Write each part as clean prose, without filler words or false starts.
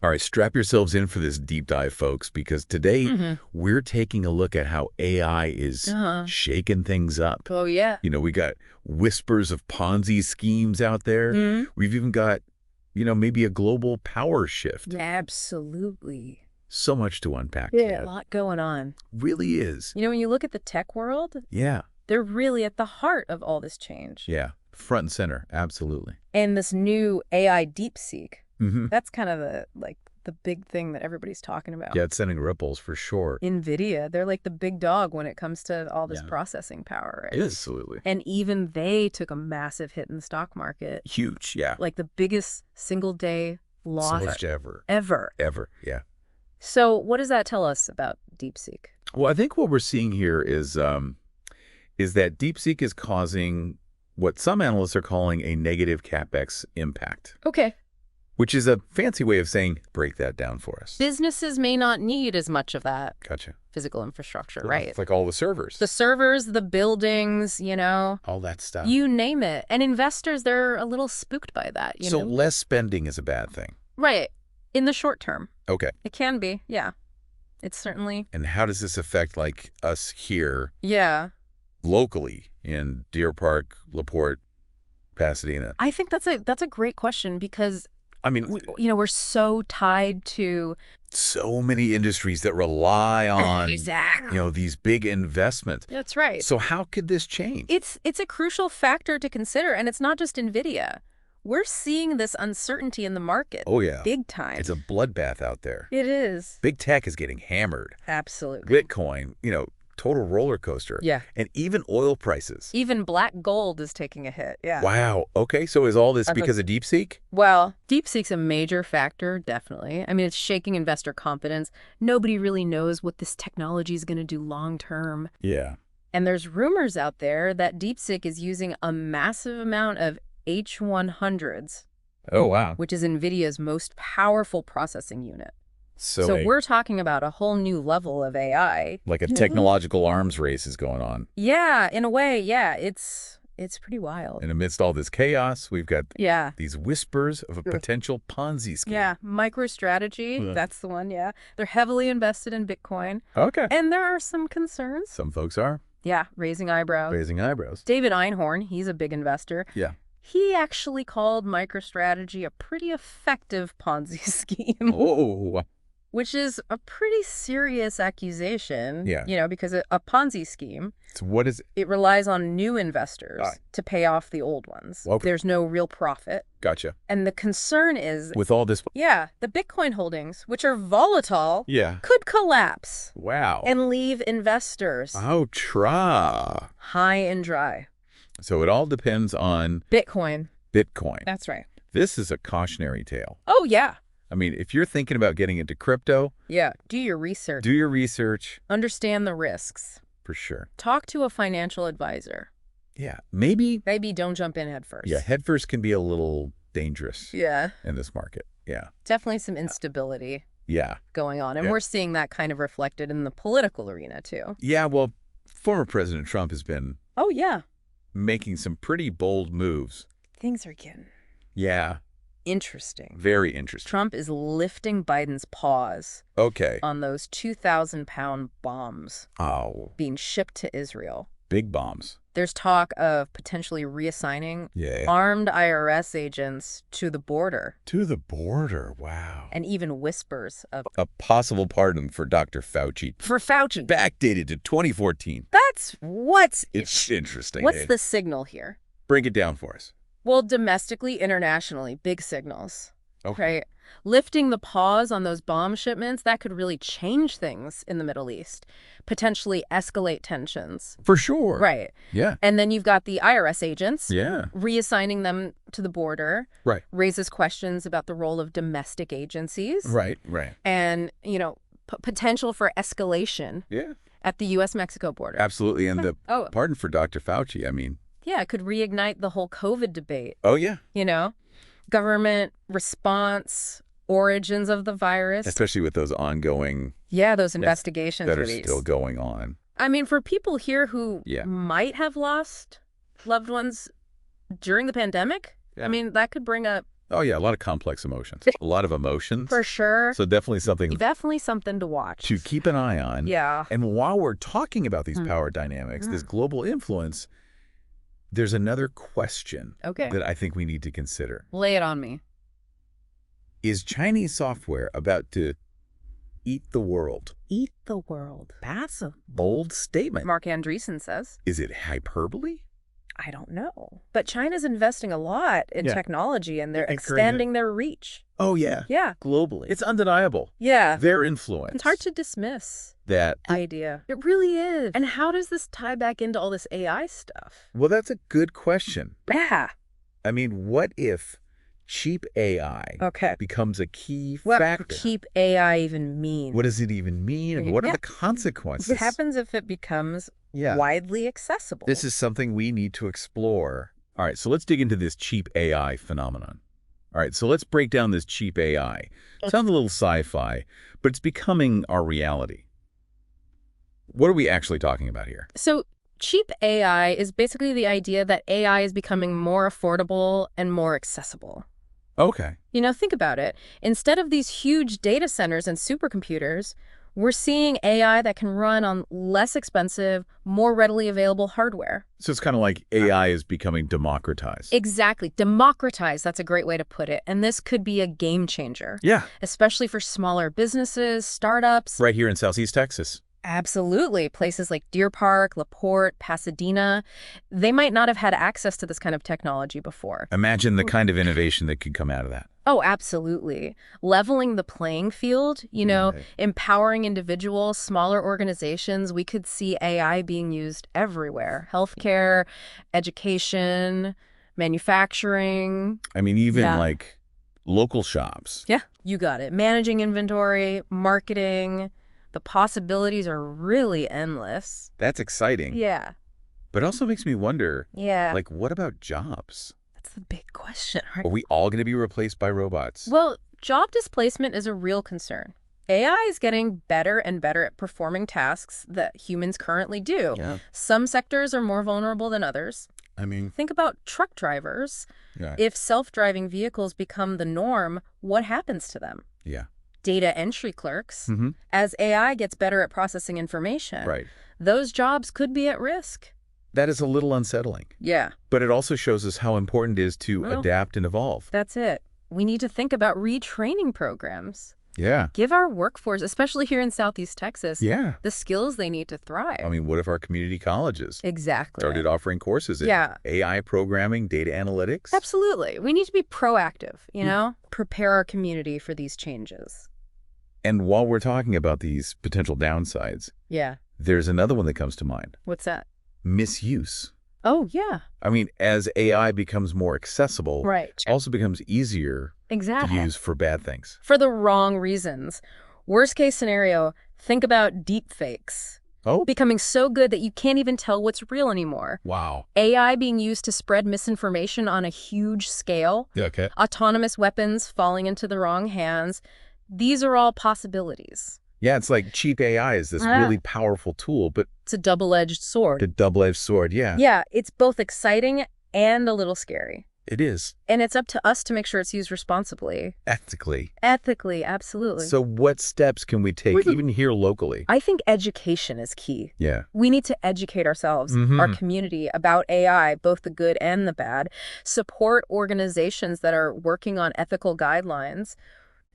All right, strap yourselves in for this deep dive, folks, because today we're taking a look at how AI is shaking things up. Oh, yeah. You know, we got whispers of Ponzi schemes out there. We've even got, maybe a global power shift. Absolutely. So much to unpack. Yeah, a lot going on. Really is. You know, when you look at the tech world, Yeah. they're really at the heart of all this change. Yeah. Front and center. Absolutely. And this new AI DeepSeek, Mm-hmm. that's kind of the big thing that everybody's talking about. Yeah, it's sending ripples for sure. NVIDIA, they're like the big dog when it comes to all this processing power, right? Absolutely. And even they took a massive hit in the stock market. Huge, yeah. Like the biggest single day loss ever. Ever. Yeah. So what does that tell us about DeepSeek? Well, I think what we're seeing here is that DeepSeek is causing what some analysts are calling a negative CapEx impact. Okay. Which is a fancy way of saying, break that down for us. Businesses may not need as much of that Gotcha. physical infrastructure, right? It's like all the servers. The servers, the buildings, all that stuff. You name it. And investors, they're a little spooked by that, So less spending is a bad thing. Right. In the short term. Okay. It can be, yeah. It's certainly... And how does this affect, like, us here? Yeah. Locally in Deer Park, LaPorte, Pasadena? I think that's a great question because... I mean, we're so tied to so many industries that rely on exactly. These big investments. That's right. So how could this change? It's a crucial factor to consider, and it's not just NVIDIA. We're seeing this uncertainty in the market. Oh yeah, big time. It's a bloodbath out there. It is. Big tech is getting hammered. Absolutely. Bitcoin, total roller coaster. Yeah. And even oil prices. Even black gold is taking a hit. Yeah. Wow. Okay. So is all this because of DeepSeek? Well, DeepSeek's a major factor, definitely. I mean, it's shaking investor confidence. Nobody really knows what this technology is going to do long term. Yeah. And there's rumors out there that DeepSeek is using a massive amount of H100s. Oh, wow. Which is NVIDIA's most powerful processing unit. So we're talking about a whole new level of AI. Like a technological arms race is going on. Yeah, in a way, yeah. It's pretty wild. And amidst all this chaos, we've got these whispers of a potential Ponzi scheme. Yeah, MicroStrategy, that's the one, yeah. They're heavily invested in Bitcoin. Okay. And there are some concerns. Some folks are. Yeah, raising eyebrows. Raising eyebrows. David Einhorn, he's a big investor. Yeah. He actually called MicroStrategy a pretty effective Ponzi scheme. Oh. Which is a pretty serious accusation. Yeah. Because a Ponzi scheme. So what is it? It relies on new investors to pay off the old ones. Okay. There's no real profit. Gotcha. And the concern is... With all this... Yeah, the Bitcoin holdings, which are volatile, could collapse. Wow. And leave investors... Oh, try. High and dry. So it all depends on... Bitcoin. That's right. This is a cautionary tale. Oh, yeah. I mean, if you're thinking about getting into crypto... Yeah, do your research. Understand the risks. For sure. Talk to a financial advisor. Yeah, maybe don't jump in head first. Yeah, head first can be a little dangerous. Yeah. In this market. Yeah. Definitely some instability. Yeah. Going on. And we're seeing that kind of reflected in the political arena, too. Yeah, well, former President Trump has been... Oh, yeah. Making some pretty bold moves. Things are getting... Yeah. Interesting. Very interesting. Trump is lifting Biden's pause on those 2,000-pound bombs being shipped to Israel. Big bombs. There's talk of potentially reassigning armed IRS agents to the border. To the border, wow. And even whispers of... A possible pardon for Dr. Fauci. For Fauci. Backdated to 2014. That's It's interesting. What's the signal here? Break it down for us. Well, domestically, internationally, big signals, right? Lifting the pause on those bomb shipments, that could really change things in the Middle East, potentially escalate tensions. For sure. Right. Yeah. And then you've got the IRS agents. Yeah. Reassigning them to the border. Right. Raises questions about the role of domestic agencies. Right. And, potential for escalation. Yeah. At the U.S.-Mexico border. Absolutely. And the pardon for Dr. Fauci, I mean... Yeah, it could reignite the whole COVID debate. Oh, yeah. Government response, origins of the virus. Especially with those ongoing... Yeah, those investigations. That are still going on. I mean, for people here who might have lost loved ones during the pandemic, I mean, that could bring up Oh, yeah, a lot of complex emotions. A lot of emotions. For sure. So definitely something To watch. to keep an eye on. Yeah. And while we're talking about these power dynamics, this global influence, there's another question that I think we need to consider. Lay it on me. Is Chinese software about to eat the world? Eat the world. That's a Bold statement. Mark Andreessen says. Is it hyperbole? I don't know. But China's investing a lot in technology, and they're expanding their reach. Oh, yeah. Yeah. Globally. It's undeniable. Yeah. Their influence. It's hard to dismiss That idea. It really is. And how does this tie back into all this AI stuff? Well, that's a good question. Yeah. I mean, what if cheap AI becomes a key factor? What cheap AI even mean? What does it even mean? And what are the consequences? What happens if it becomes widely accessible? This is something we need to explore. All right, so let's dig into this cheap AI phenomenon. All right, so let's break down this cheap AI. It sounds a little sci-fi, but it's becoming our reality. What are we actually talking about here? So cheap AI is basically the idea that AI is becoming more affordable and more accessible. Okay. You know, think about it. Instead of these huge data centers and supercomputers, we're seeing AI that can run on less expensive, more readily available hardware. So it's kind of like AI is becoming democratized. Exactly. Democratized, that's a great way to put it. And this could be a game changer. Yeah. Especially for smaller businesses, startups. Right here in Southeast Texas. Absolutely. Places like Deer Park, LaPorte, Pasadena, they might not have had access to this kind of technology before. Imagine the kind of innovation that could come out of that. Oh, absolutely. Leveling the playing field, you know, empowering individuals, smaller organizations. We could see AI being used everywhere. Healthcare, education, manufacturing. I mean, even like local shops. Yeah, you got it. Managing inventory, marketing. The possibilities are really endless. That's exciting. Yeah. But it also makes me wonder, Yeah. like, what about jobs? That's the big question, right? Are we all going to be replaced by robots? Well, job displacement is a real concern. AI is getting better and better at performing tasks that humans currently do. Yeah. Some sectors are more vulnerable than others. I mean, Think about truck drivers. yeah. If self-driving vehicles become the norm, what happens to them? Yeah. Data entry clerks. Mm-hmm. As AI gets better at processing information, Right. those jobs could be at risk. That is a little unsettling. Yeah. But it also shows us how important it is to adapt and evolve. That's it. We need to think about retraining programs. Yeah. Give our workforce, especially here in Southeast Texas, Yeah. the skills they need to thrive. I mean, what if our community colleges Exactly. started offering courses in AI programming, data analytics? Absolutely. We need to be proactive, you know, prepare our community for these changes. And while we're talking about these potential downsides, Yeah. there's another one that comes to mind. What's that? Misuse. Oh, yeah. I mean, as AI becomes more accessible, Right. it also becomes easier to Exactly. use for bad things. For the wrong reasons. Worst case scenario, think about deep fakes. Oh, Becoming so good that you can't even tell what's real anymore. wow. AI being used to spread misinformation on a huge scale. Yeah, okay. Autonomous weapons falling into the wrong hands. These are all possibilities. Yeah, it's like cheap AI is this really powerful tool, but It's a double-edged sword. a double-edged sword. Yeah, Yeah, it's both exciting and a little scary. it is. And it's up to us to make sure it's used responsibly. Ethically. Ethically, absolutely. So what steps can we take, even here locally? I think education is key. Yeah. We need to educate ourselves, our community, about AI, both the good and the bad. Support organizations that are working on ethical guidelines.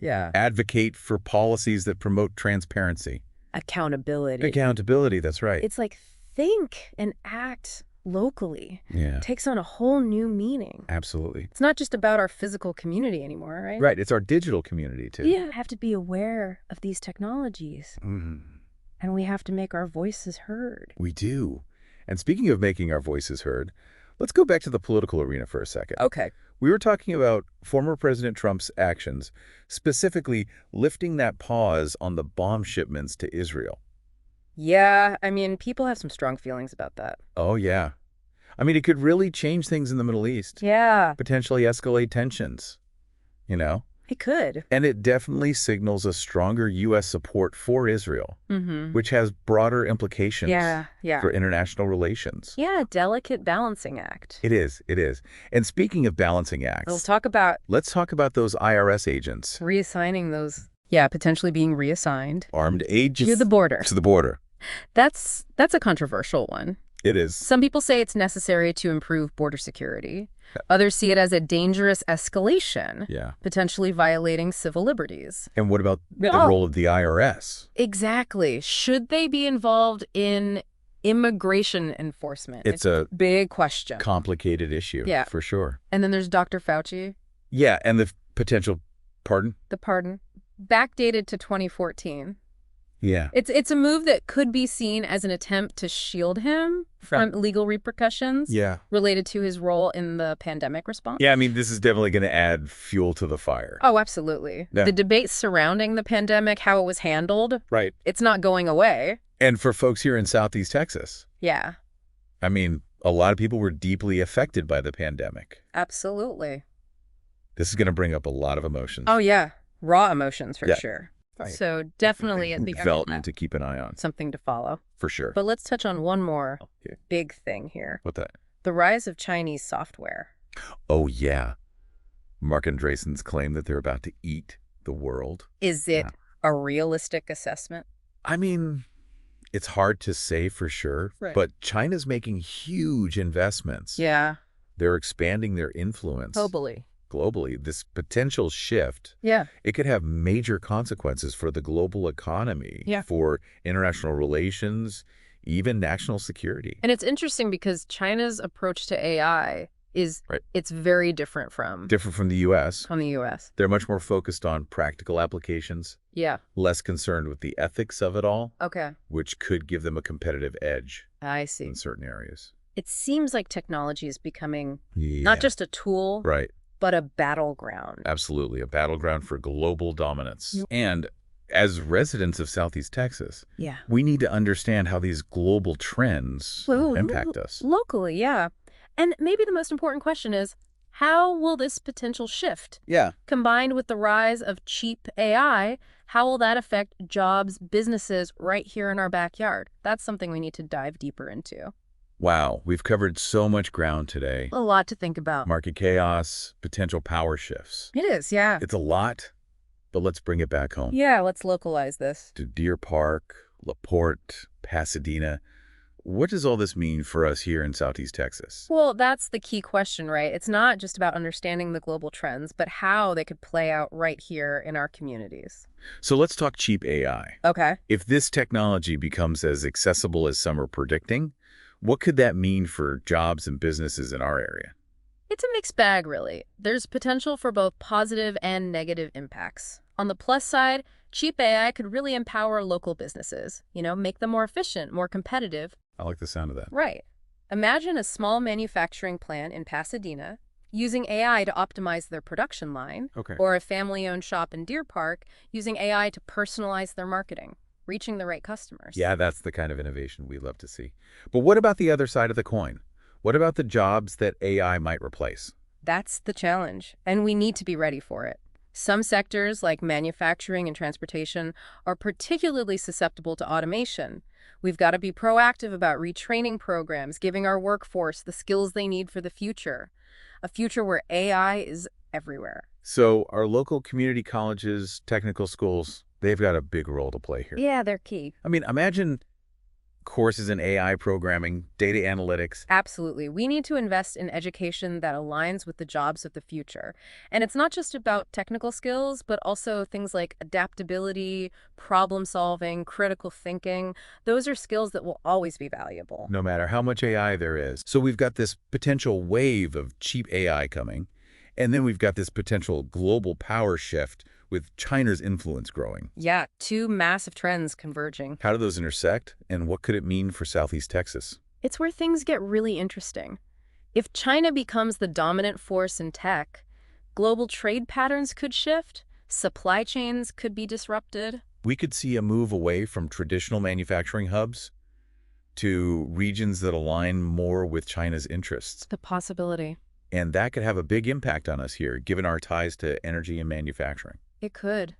Yeah. Advocate for policies that promote transparency. Accountability. Accountability, that's right. It's like think and act locally. Yeah, Takes on a whole new meaning. absolutely. It's not just about our physical community anymore, right? Right, it's our digital community, too. We have to be aware of these technologies, Mhm. and we have to make our voices heard. We do. And speaking of making our voices heard, let's go back to the political arena for a second. Okay. We were talking about former President Trump's actions, specifically lifting that pause on the bomb shipments to Israel. Yeah, I mean, people have some strong feelings about that. Oh, yeah. I mean, it could really change things in the Middle East. Yeah. Potentially escalate tensions, you know? It could. And it definitely signals a stronger U.S. support for Israel, which has broader implications for international relations. Yeah, a delicate balancing act. It is. It is. And speaking of balancing acts, let's talk about those IRS agents. Reassigning those, potentially being reassigned. Armed agents. To the border. To the border. That's a controversial one. It is. Some people say it's necessary to improve border security. Others see it as a dangerous escalation, potentially violating civil liberties. And what about the role of the IRS? Exactly. Should they be involved in immigration enforcement? It's a big question. Complicated issue, for sure. And then there's Dr. Fauci. Yeah, and the potential pardon? The pardon. Backdated to 2014. Yeah. It's a move that could be seen as an attempt to shield him from legal repercussions related to his role in the pandemic response. Yeah, I mean, this is definitely going to add fuel to the fire. Oh, absolutely. Yeah. The debate surrounding the pandemic, how it was handled, right? It's not going away. And for folks here in Southeast Texas. Yeah. I mean, a lot of people were deeply affected by the pandemic. Absolutely. This is going to bring up a lot of emotions. Oh, yeah. Raw emotions for sure. Right. So definitely at the development to keep an eye on. Something to follow. For sure. But let's touch on one more big thing here. What's that? The rise of Chinese software. Oh, yeah. Mark Andreessen's claim that they're about to eat the world. Is it a realistic assessment? I mean, it's hard to say for sure, but China's making huge investments. Yeah. They're expanding their influence. Globally, this potential shift, it could have major consequences for the global economy, for international relations, even national security. And it's interesting because China's approach to AI is it's very different from the U.S. From the U.S. They're much more focused on practical applications. Yeah. Less concerned with the ethics of it all. Okay. Which could give them a competitive edge. I see. In certain areas. It seems like technology is becoming not just a tool, but a battleground. Absolutely, a battleground for global dominance. And as residents of Southeast Texas, we need to understand how these global trends impact us. Locally, And maybe the most important question is, how will this potential shift, combined with the rise of cheap AI, how will that affect jobs, businesses right here in our backyard? That's something we need to dive deeper into. Wow, we've covered so much ground today. A lot to think about. Market chaos, potential power shifts. It is, It's a lot, but let's bring it back home. Yeah, let's localize this. To Deer Park, LaPorte, Pasadena. What does all this mean for us here in Southeast Texas? Well, that's the key question, right? It's not just about understanding the global trends, but how they could play out right here in our communities. So let's talk cheap AI. Okay. If this technology becomes as accessible as some are predicting, what could that mean for jobs and businesses in our area? It's a mixed bag, really. There's potential for both positive and negative impacts. On the plus side, cheap AI could really empower local businesses, make them more efficient, more competitive. I like the sound of that. Right. Imagine a small manufacturing plant in Pasadena using AI to optimize their production line, or a family-owned shop in Deer Park using AI to personalize their marketing, reaching the right customers. Yeah, that's the kind of innovation we love to see. But what about the other side of the coin? What about the jobs that AI might replace? That's the challenge, and we need to be ready for it. Some sectors, like manufacturing and transportation, are particularly susceptible to automation. We've got to be proactive about retraining programs, giving our workforce the skills they need for the future. A future where AI is everywhere. So our local community colleges, technical schools, they've got a big role to play here. Yeah, they're key. I mean, imagine courses in AI programming, data analytics. Absolutely. We need to invest in education that aligns with the jobs of the future. And it's not just about technical skills, but also things like adaptability, problem solving, critical thinking. Those are skills that will always be valuable. No matter how much AI there is. So we've got this potential wave of cheap AI coming, and then we've got this potential global power shift with China's influence growing. Yeah, two massive trends converging. How do those intersect, and what could it mean for Southeast Texas? It's where things get really interesting. If China becomes the dominant force in tech, global trade patterns could shift, supply chains could be disrupted. We could see a move away from traditional manufacturing hubs to regions that align more with China's interests. The possibility. And that could have a big impact on us here, given our ties to energy and manufacturing. It could.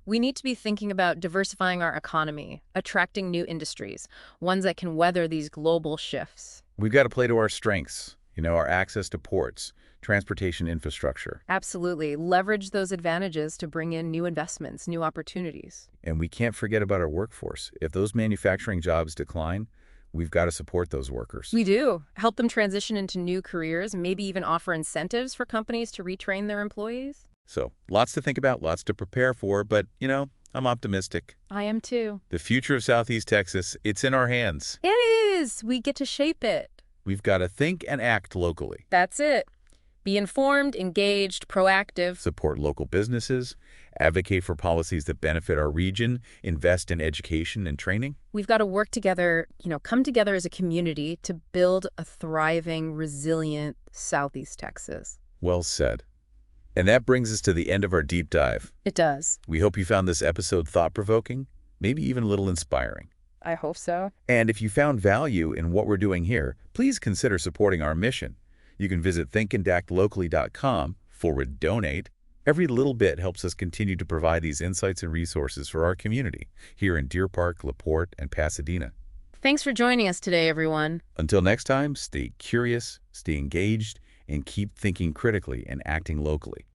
We need to be thinking about diversifying our economy, attracting new industries, ones that can weather these global shifts. We've got to play to our strengths, our access to ports, transportation infrastructure. Absolutely. Leverage those advantages to bring in new investments, new opportunities. And we can't forget about our workforce. If those manufacturing jobs decline, we've got to support those workers. We do. Help them transition into new careers, maybe even offer incentives for companies to retrain their employees. So, lots to think about, lots to prepare for, but, I'm optimistic. I am too. The future of Southeast Texas, it's in our hands. It is. We get to shape it. We've got to think and act locally. That's it. Be informed, engaged, proactive. Support local businesses, advocate for policies that benefit our region, invest in education and training. We've got to work together, come together as a community to build a thriving, resilient Southeast Texas. Well said. And that brings us to the end of our deep dive. It does. We hope you found this episode thought-provoking, maybe even a little inspiring. I hope so. And if you found value in what we're doing here, please consider supporting our mission. You can visit thinkandactlocally.com/donate. Every little bit helps us continue to provide these insights and resources for our community here in Deer Park, LaPorte, and Pasadena. Thanks for joining us today, everyone. Until next time, stay curious, stay engaged, and keep thinking critically and acting locally.